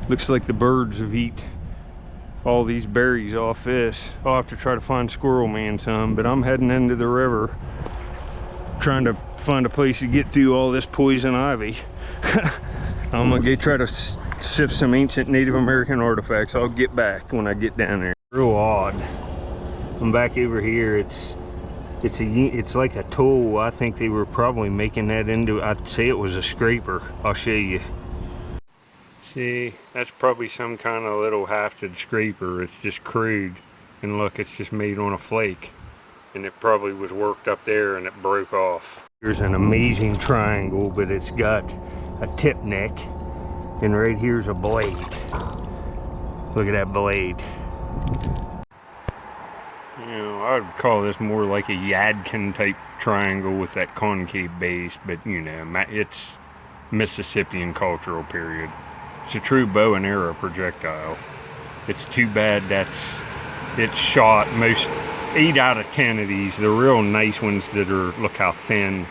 Looks like the birds have eat all these berries off this. I'll have to try to find Squirrel Man some, but I'm heading into the river, trying to find a place to get through all this poison ivy. I'm gonna go try to sift some ancient Native American artifacts. I'll get back when I get down there. Real odd. I'm back over here. It's like a tool. I think they were probably making that into, I'd say it was a scraper. I'll show you. See, that's probably some kind of little hafted scraper. It's just crude. And look, it's just made on a flake. And it probably was worked up there and it broke off. Here's an amazing triangle, but it's got a tip neck. And right here's a blade. Look at that blade. You know, I would call this more like a Yadkin type triangle with that concave base, but you know, it's Mississippian cultural period. It's a true bow and arrow projectile. It's too bad it's shot. Most 8 out of 10 of these, the real nice ones that are, look how thin,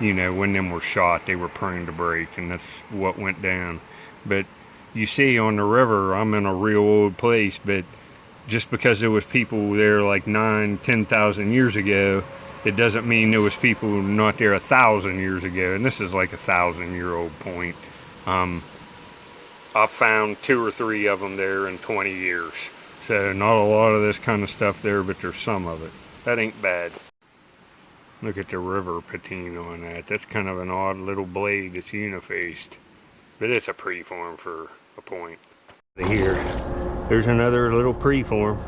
you know, when them were shot, they were prone to break, and that's what went down. But you see on the river, I'm in a real old place, but just because there was people there like 9,000-10,000 years ago, it doesn't mean there was people not there 1,000 years ago. And this is like a 1,000-year-old point. I've found 2 or 3 of them there in 20 years. So not a lot of this kind of stuff there, but there's some of it. That ain't bad. Look at the river patina on that. That's kind of an odd little blade that's unifaced. But it's a preform for a point. Here, there's another little preform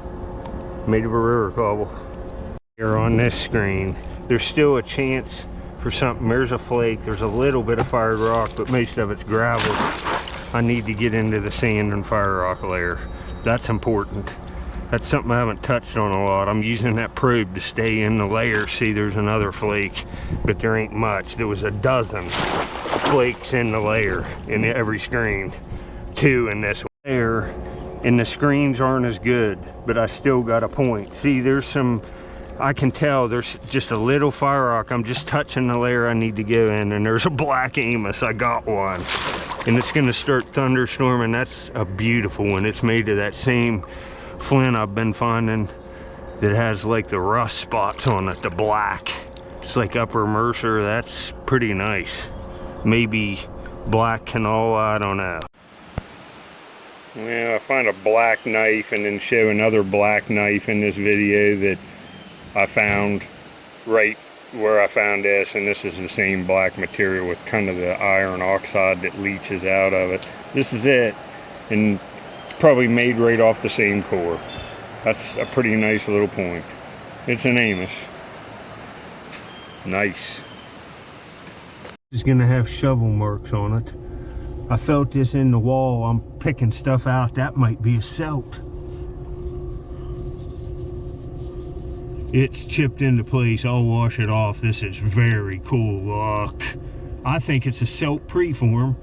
made of a river cobble. Here on this screen, there's still a chance for something. There's a flake, there's a little bit of fired rock, but most of it's gravel. I need to get into the sand and fire rock layer. That's important. That's something I haven't touched on a lot. I'm using that probe to stay in the layer. See, there's another flake, but there ain't much. There was a dozen flakes in the layer in every screen. 2 in this one. There, and the screens aren't as good, but I still got a point. See, there's some, I can tell there's just a little fire rock. I'm just touching the layer I need to go in, and there's a black Amos. I got one. And it's gonna start thunderstorming. That's a beautiful one. It's made of that same flint I've been finding that has like the rust spots on it, the black. It's like Upper Mercer. That's pretty nice. Maybe black canola, I don't know. Yeah, I find a black knife and then show another black knife in this video that I found right where I found this, and this is the same black material with kind of the iron oxide that leaches out of it. This is it, and it's probably made right off the same core. That's a pretty nice little point. It's an Amos. Nice. It's gonna have shovel marks on it. I felt this in the wall. I'm picking stuff out. That might be a celt. It's chipped into place. I'll wash it off. This is very cool. Look, I think it's a celt preform.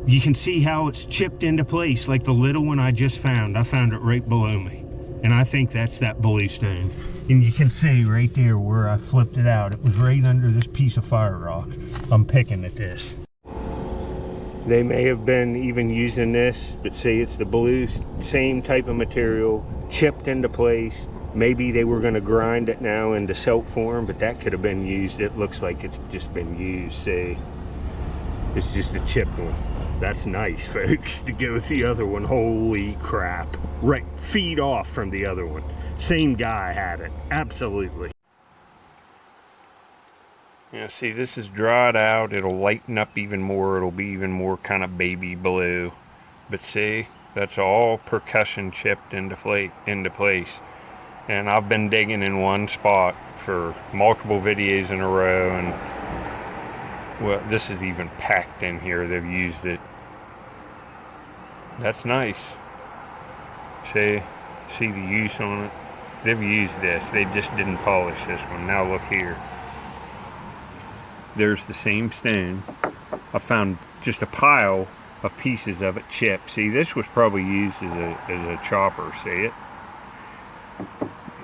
You can see how it's chipped into place, like the little one I just found. I found it right below me, and I think that's that bluestone. And you can see right there where I flipped it out. It was right under this piece of fire rock. I'm picking at this. They may have been even using this, but see, it's the blue, same type of material, chipped into place. Maybe they were going to grind it now into celt form, but that could have been used. It looks like it's just been used. See, it's just a chipped one. That's nice, folks, to go with the other one. Holy crap. Right, feet off from the other one. Same guy had it, absolutely. Yeah, see, this is dried out. It'll lighten up even more. It'll be even more kind of baby blue. But see, that's all percussion chipped into place. And I've been digging in one spot for multiple videos in a row, and well, this is even packed in here. They've used it. That's nice. See the use on it. They've used this. They just didn't polish this one. Now look here. There's the same stone. I found just a pile of pieces of it chipped. See, this was probably used as a chopper. See it?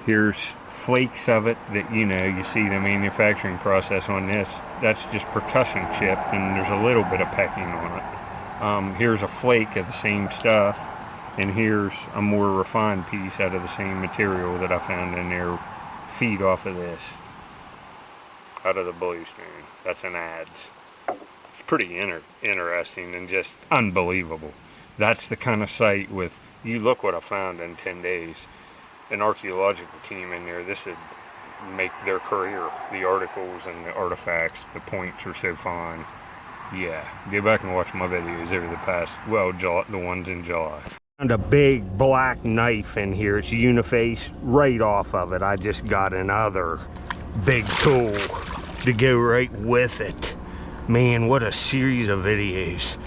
Here's flakes of it that, you know, you see the manufacturing process on this. That's just percussion chipped, and there's a little bit of pecking on it. Here's a flake of the same stuff, and here's a more refined piece out of the same material that I found in there. Feed off of this, out of the bluestone. That's an adze. It's pretty interesting and just unbelievable. That's the kind of site with, you look what I found in 10 days. An archaeological team in there, this would make their career. The articles and the artifacts, the points are so fine. Yeah, go back and watch my videos over the past, well, the ones in July. Found a big black knife in here. It's uniface. Right off of it, I just got another big tool to go right with it. Man, what a series of videos.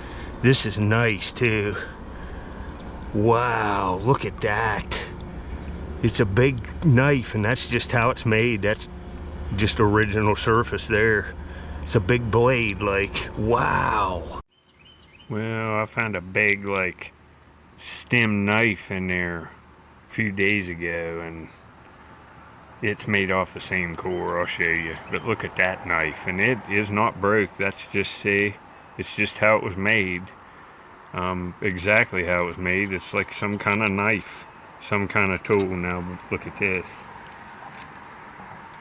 This is nice too. Wow, look at that. It's a big knife, and that's just how it's made. That's just original surface there. It's a big blade, like, wow. Well, I found a big, like, stem knife in there a few days ago, and it's made off the same core. I'll show you. But look at that knife, and it is not broke. That's just, see, it's just how it was made. Exactly how it was made. It's like some kind of knife, some kind of tool. Now look at this.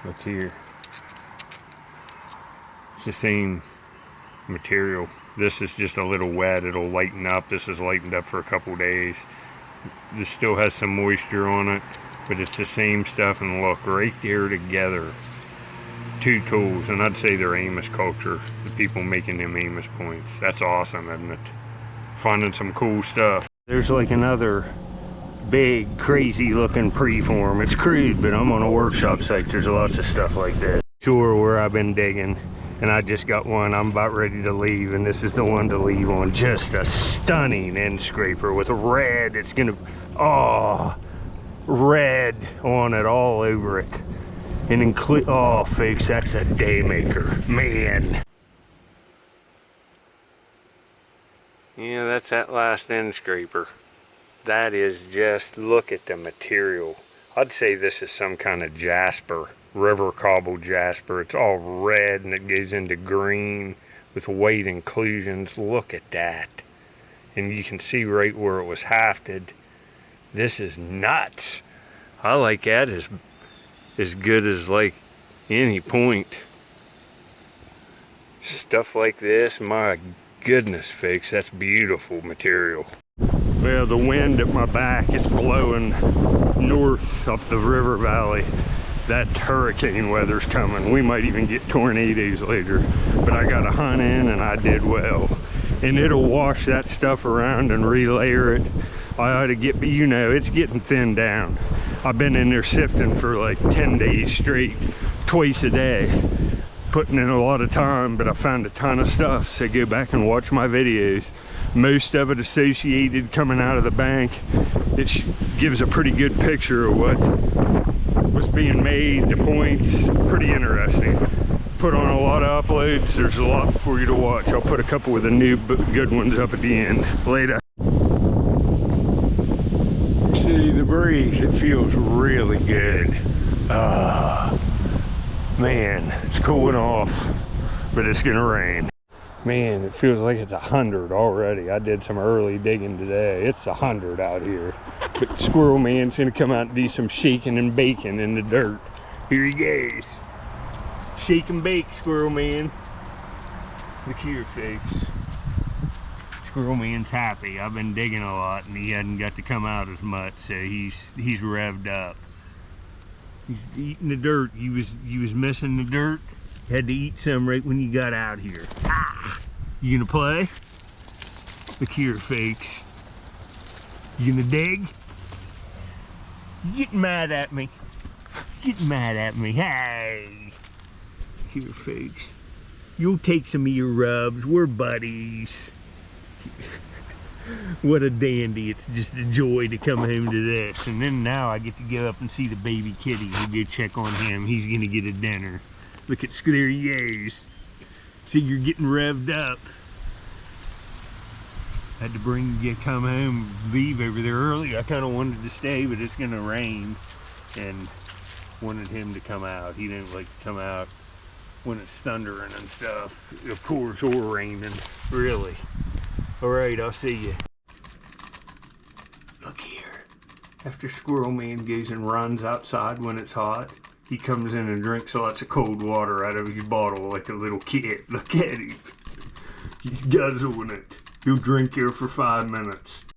What's here? It's the same material. This is just a little wet. It'll lighten up. This is lightened up for a couple days. This still has some moisture on it, but it's the same stuff. And look, right there together, two tools, and I'd say they're Amos culture, the people making them Amos points. That's awesome, isn't it? Finding some cool stuff. There's like another big, crazy looking preform. It's crude, but I'm on a workshop site. There's lots of stuff like that. Sure, where I've been digging, and I just got one. I'm about ready to leave, and this is the one to leave on. Just a stunning end scraper with red. It's gonna, oh, red on it, all over it. And include, oh, folks, that's a day maker, man. Yeah, that's that last end scraper. That is just, look at the material. I'd say this is some kind of jasper, river cobble jasper. It's all red and it goes into green with white inclusions. Look at that. And you can see right where it was hafted. This is nuts. I like that as good as like any point. Stuff like this, my goodness, folks, that's beautiful material. Well, the wind at my back is blowing north up the river valley. That hurricane weather's coming. We might even get tornadoes later, but I got a hunt in and I did well. And it'll wash that stuff around and relayer it. I ought to get, you know, it's getting thinned down. I've been in there sifting for like 10 days straight, twice a day. Putting in a lot of time, but I found a ton of stuff, so go back and watch my videos. Most of it associated coming out of the bank. It gives a pretty good picture of what was being made, the points. Pretty interesting. Put on a lot of uploads. There's a lot for you to watch. I'll put a couple of the new good ones up at the end. Later. See the breeze, it feels really good. Man, it's cooling off, but it's gonna rain. Man, it feels like it's 100 already. I did some early digging today. It's 100 out here. But Squirrel Man's gonna come out and do some shaking and baking in the dirt. Here he goes. Shake and bake, Squirrel Man. Look here, folks. Squirrel Man's happy. I've been digging a lot and he hadn't got to come out as much, so he's revved up. He's eating the dirt. You was missing the dirt. Had to eat some right when you got out here. Ah! You gonna play? Look here, folks. You gonna dig? You getting mad at me? Getting mad at me? Hey! Here, folks. You'll take some of your rubs. We're buddies. What a dandy. It's just a joy to come home to this. And then now I get to go up and see the baby kitty. We'll go check on him. He's gonna get a dinner. Look at, there he is. See, you're getting revved up. Had to come home, leave over there early. I kind of wanted to stay, but it's gonna rain. And wanted him to come out. He didn't like to come out when it's thundering and stuff. Of course, or raining, really. Alright, I'll see you. Look here. After Squirrel Man goes and runs outside when it's hot, he comes in and drinks lots of cold water out of his bottle like a little kid. Look at him. He's guzzling it. He'll drink here for 5 minutes.